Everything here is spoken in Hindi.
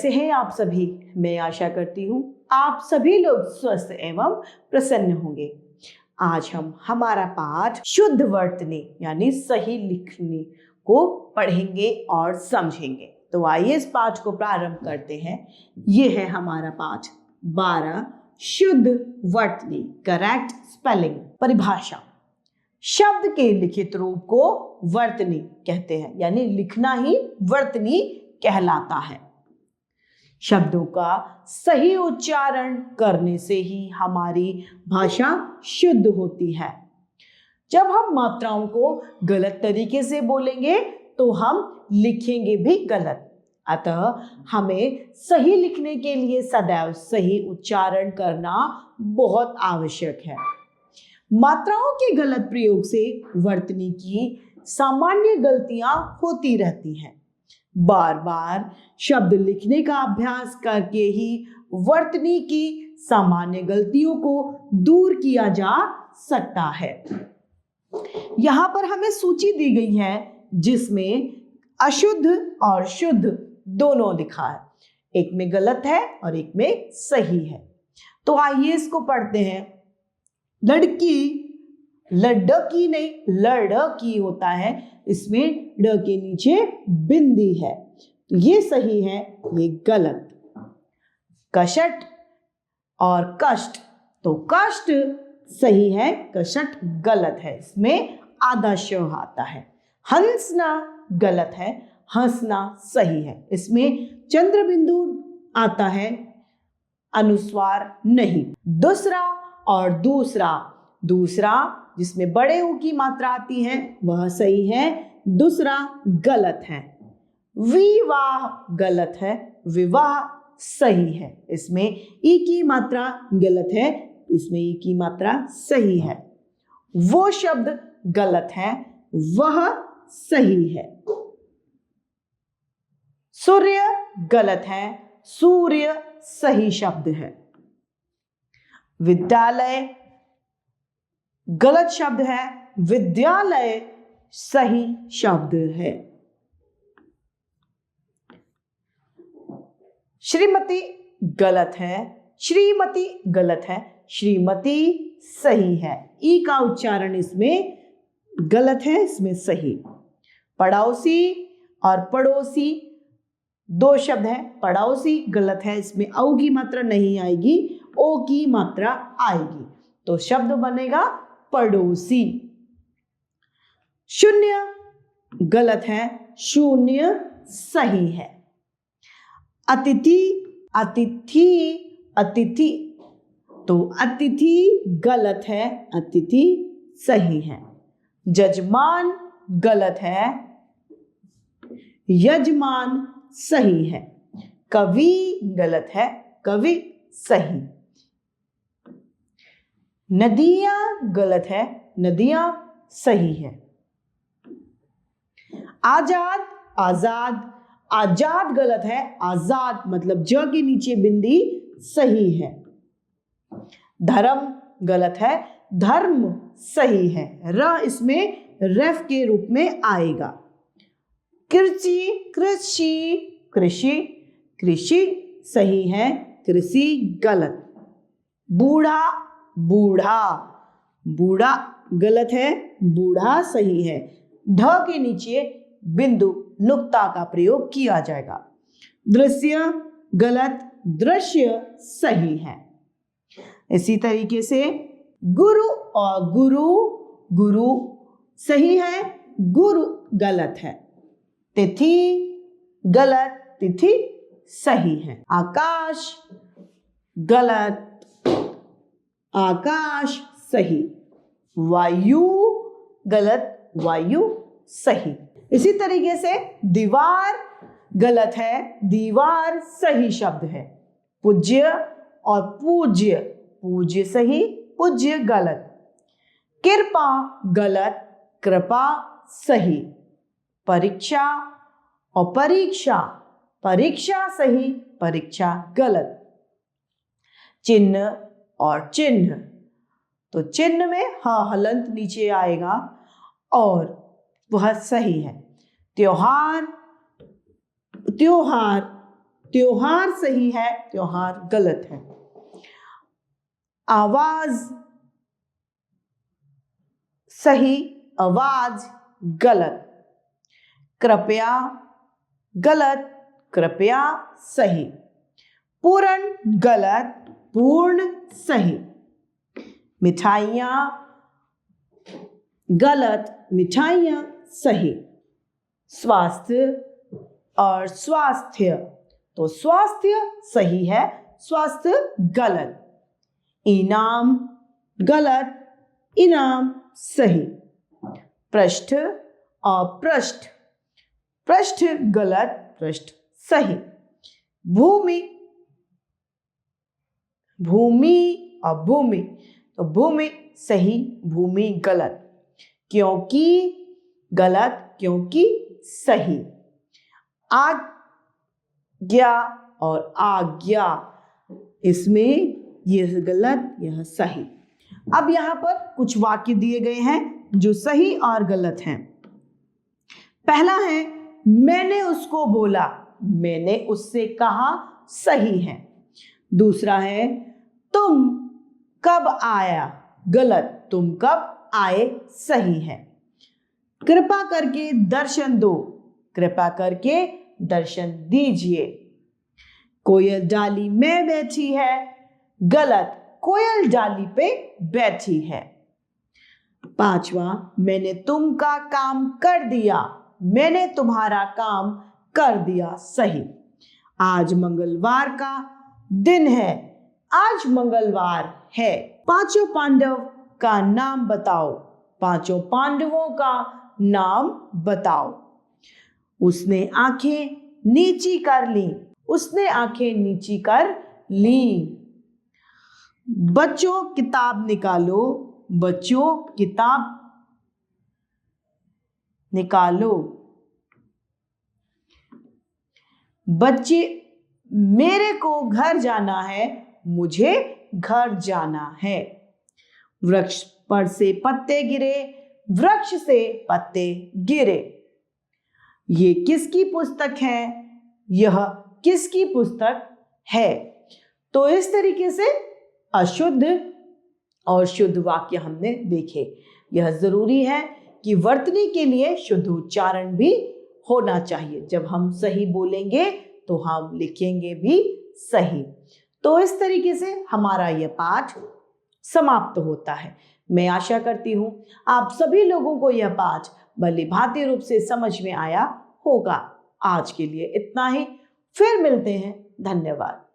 कैसे हैं आप सभी? मैं आशा करती हूँ आप सभी लोग स्वस्थ एवं प्रसन्न होंगे। आज हम हमारा पाठ शुद्ध वर्तनी यानी सही लिखने को पढ़ेंगे और समझेंगे। तो आइए इस पाठ को प्रारंभ करते हैं। ये है हमारा पाठ 12 शुद्ध वर्तनी, करेक्ट स्पेलिंग। परिभाषा: शब्द के लिखित रूप को वर्तनी कहते हैं, यानी लिखना ही वर्तनी कहलाता है। शब्दों का सही उच्चारण करने से ही हमारी भाषा शुद्ध होती है। जब हम मात्राओं को गलत तरीके से बोलेंगे तो हम लिखेंगे भी गलत। अतः हमें सही लिखने के लिए सदैव सही उच्चारण करना बहुत आवश्यक है। मात्राओं के गलत प्रयोग से वर्तनी की सामान्य गलतियां होती रहती हैं। बार बार शब्द लिखने का अभ्यास करके ही वर्तनी की सामान्य गलतियों को दूर किया जा सकता है। यहाँ पर हमें सूची दी गई है जिसमें अशुद्ध और शुद्ध दोनों लिखा है। एक में गलत है और एक में सही है। तो आइए इसको पढ़ते हैं। लड़की, लड़की नहीं, लड़की होता है, इसमें ड के नीचे बिंदी है, तो ये सही है, ये गलत। कषट और कष्ट, तो कष्ट सही है, कषट गलत है, इसमें आधा श आता है। हंसना गलत है, हंसना सही है, इसमें चंद्र बिंदु आता है, अनुस्वार नहीं। दूसरा और दूसरा, दूसरा जिसमें बड़े ऊ की मात्रा आती है वह सही है, दूसरा गलत है। विवाह गलत है, विवाह सही है, इसमें ई की मात्रा गलत है, इसमें ई की मात्रा सही है। वो शब्द गलत है, वह सही है। सूर्य गलत है, सूर्य सही शब्द है। विद्यालय गलत शब्द है, विद्यालय सही शब्द है। श्रीमती गलत है, श्रीमती गलत है, श्रीमती सही है, ई का उच्चारण इसमें गलत है, इसमें सही। पड़ोसी और पड़ोसी दो शब्द है, पड़ोसी गलत है, इसमें औ की मात्रा नहीं आएगी, ओ की मात्रा आएगी, तो शब्द बनेगा पड़ोसी। शून्य गलत है, शून्य सही है। अतिथि, अतिथि, अतिथि, तो अतिथि गलत है, अतिथि सही है। जजमान गलत है, यजमान सही है। कवि गलत है, कवि सही। नदियां गलत है, नदियां सही है। आजाद, आजाद, आजाद गलत है, आजाद मतलब ज के नीचे बिंदी सही है। धर्म गलत है, धर्म सही है, र इसमें रेफ के रूप में आएगा। कृषि, कृषि, कृषि, कृषि सही है, कृषि गलत। बूढ़ा, बूढ़ा, बूढ़ा गलत है, बूढ़ा सही है। ढ के नीचे बिंदु नुक्ता का प्रयोग किया जाएगा। दृश्य गलत, दृश्य सही है। इसी तरीके से गुरु और गुरु, गुरु सही है, गुरु गलत है। तिथि गलत, तिथि सही है। आकाश गलत, आकाश सही। वायु गलत, वायु सही। इसी तरीके से दीवार गलत है, दीवार सही शब्द है। पूज्य और पूज्य, पूज्य सही, पूज्य गलत। कृपा गलत, कृपा सही। परीक्षा और परीक्षा, परीक्षा सही, परीक्षा गलत। चिन्ह और चिन्ह, तो चिन्ह में ह हलंत नीचे आएगा और वह सही है। त्योहार, त्योहार त्योहार सही है, त्योहार गलत है। आवाज सही, आवाज गलत। कृपया गलत, कृपया सही। पूर्ण गलत, पूर्ण सही। मिठाइयाँ गलत, मिठाइयाँ सही। स्वास्थ्य और स्वास्थ्य, तो स्वास्थ्य सही है, स्वास्थ्य गलत। इनाम गलत, इनाम सही। पृष्ठ और पृष्ठ, पृष्ठ गलत, पृष्ठ सही। भूमि, भूमि और भूमि, तो भूमि सही, भूमि गलत। क्योंकि गलत, क्योंकि सही। आज्ञा और आज्ञा, इसमें यह गलत, यह सही। अब यहाँ पर कुछ वाक्य दिए गए हैं जो सही और गलत हैं। पहला है, मैंने उसको बोला, मैंने उससे कहा, सही है। दूसरा है, तुम कब आया, गलत, तुम कब आए, सही है। कृपा करके दर्शन दो, कृपा करके दर्शन दीजिए। कोयल डाली में बैठी है, गलत, कोयल डाली पे बैठी है। पांचवा, मैंने तुम का काम कर दिया, मैंने तुम्हारा काम कर दिया, सही। आज मंगलवार का दिन है, आज मंगलवार है। पांचों पांडव का नाम बताओ, पांचों पांडवों का नाम बताओ। उसने आंखें नीची कर ली, उसने आंखें नीची कर ली। बच्चों किताब निकालो, बच्चों किताब निकालो। बच्चे, मेरे को घर जाना है, मुझे घर जाना है। वृक्ष पर से पत्ते गिरे, वृक्ष से पत्ते गिरे। ये किसकी पुस्तक है, यह किसकी पुस्तक है। तो इस तरीके से अशुद्ध और शुद्ध वाक्य हमने देखे। यह जरूरी है कि वर्तनी के लिए शुद्ध उच्चारण भी होना चाहिए। जब हम सही बोलेंगे तो हम लिखेंगे भी सही। तो इस तरीके से हमारा यह पाठ समाप्त होता है। मैं आशा करती हूँ आप सभी लोगों को यह पाठ भली भांति रूप से समझ में आया होगा। आज के लिए इतना ही, फिर मिलते हैं। धन्यवाद।